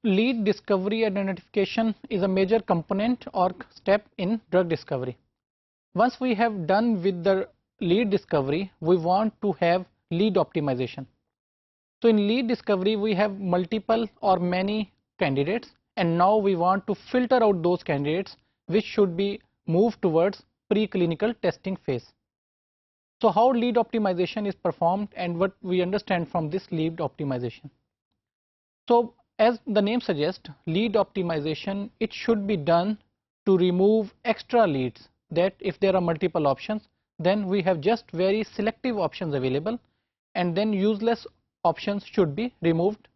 lead discovery and identification is a major component or step in drug discovery. Once we have done with the lead discovery, we want to have lead optimization. So in lead discovery, we have multiple or many candidates, and now we want to filter out those candidates which should be moved towards preclinical testing phase. So how lead optimization is performed and what we understand from this lead optimization. So as the name suggests, lead optimization, it should be done to remove extra leads, that if there are multiple options, then we have just very selective options available, and then useless options should be removed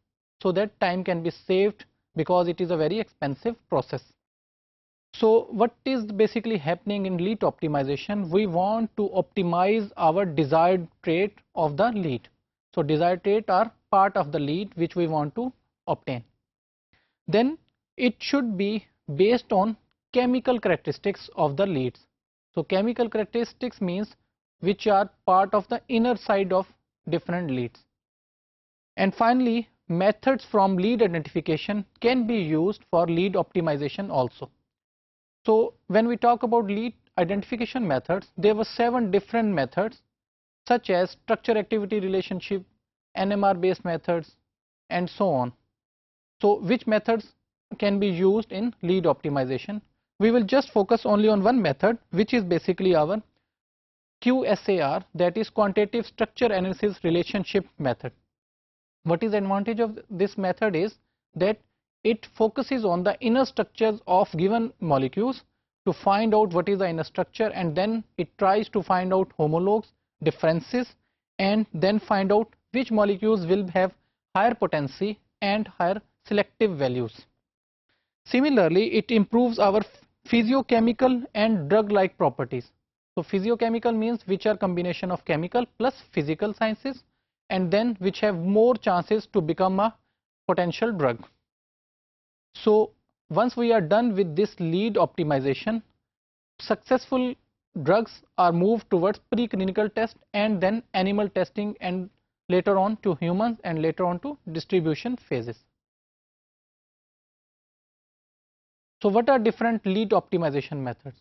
so that time can be saved, because it is a very expensive process. So what is basically happening in lead optimization? We want to optimize our desired trait of the lead. So desired trait are part of the lead which we want to obtain. Then it should be based on chemical characteristics of the leads. So chemical characteristics means which are part of the inner side of different leads. And finally, methods from lead identification can be used for lead optimization also. So when we talk about lead identification methods, there were 7 different methods such as structure activity relationship, NMR based methods, and so on. So which methods can be used in lead optimization? We will just focus only on one method, which is basically our QSAR, that is quantitative structure analysis relationship method. What is the advantage of this method is that it focuses on the inner structures of given molecules to find out what is the inner structure, and then it tries to find out homologues, differences, and then find out which molecules will have higher potency and higher selective values. Similarly, it improves our physiochemical and drug-like properties. So physiochemical means which are combination of chemical plus physical sciences, and then which have more chances to become a potential drug. So once we are done with this lead optimization, successful drugs are moved towards preclinical test and then animal testing, and later on to humans, and later on to distribution phases. So what are different lead optimization methods?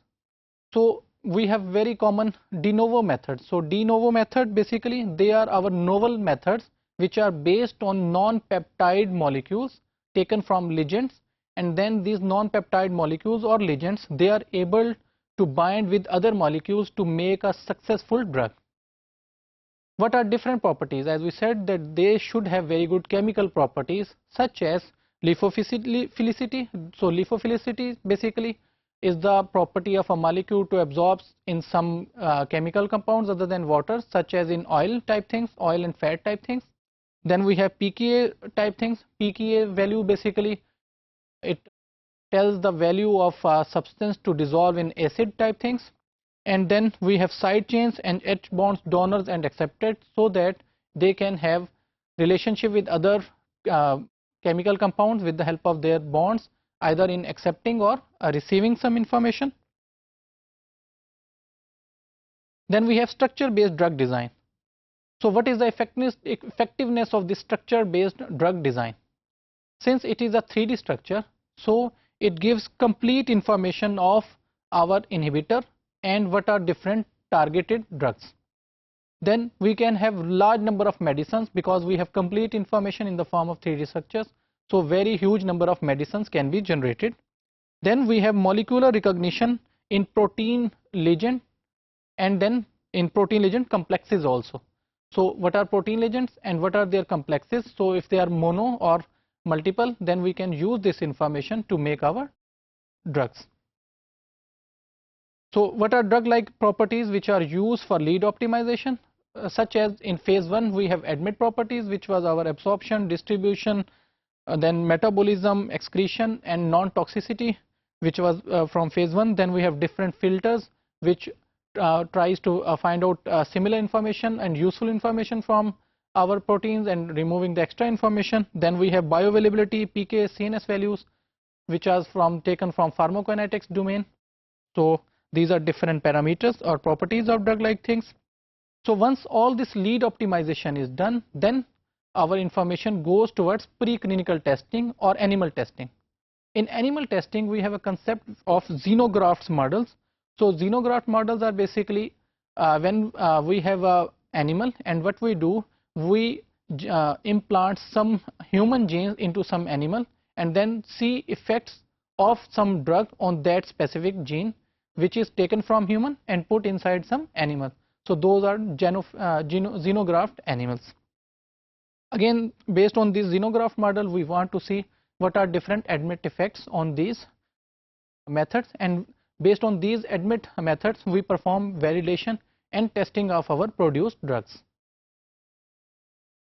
So we have very common de novo methods. So de novo method, basically they are our novel methods which are based on non-peptide molecules taken from ligands, and then these non-peptide molecules or ligands, they are able to bind with other molecules to make a successful drug. What are different properties? As we said, that they should have very good chemical properties such as lithophilicity. So lithophilicity basically is the property of a molecule to absorb in some chemical compounds other than water, such as in oil type things, oil and fat type things. Then we have pKa type things. pKa value, basically it tells the value of a substance to dissolve in acid type things. And then we have side chains and H bonds, donors and acceptors, so that they can have relationship with other chemical compounds with the help of their bonds, either in accepting or receiving some information. Then we have structure based drug design. So what is the effectiveness of this structure based drug design? Since it is a 3D structure, so it gives complete information of our inhibitor and what are different targeted drugs. Then we can have large number of medicines because we have complete information in the form of 3D structures. So very huge number of medicines can be generated. Then we have molecular recognition in protein ligand, and then in protein ligand complexes also. So what are protein ligands and what are their complexes? So if they are mono or multiple, then we can use this information to make our drugs. So what are drug-like properties which are used for lead optimization? Such as in phase 1 we have admit properties, which was our absorption, distribution, then metabolism, excretion, and non-toxicity, which was from phase 1. Then we have different filters which tries to find out similar information and useful information from our proteins and removing the extra information. Then we have bioavailability, PK, CNS values, which are taken from pharmacokinetics domain. So these are different parameters or properties of drug-like things. So once all this lead optimization is done, then our information goes towards preclinical testing or animal testing. In animal testing, we have a concept of xenograft models. So xenograft models are basically when we have a animal, and what we do, we implant some human genes into some animal and then see effects of some drug on that specific gene which is taken from human and put inside some animal. So those are xenograft animals. Again, based on this xenograft model, we want to see what are different admit effects on these methods, and based on these admit methods we perform validation and testing of our produced drugs.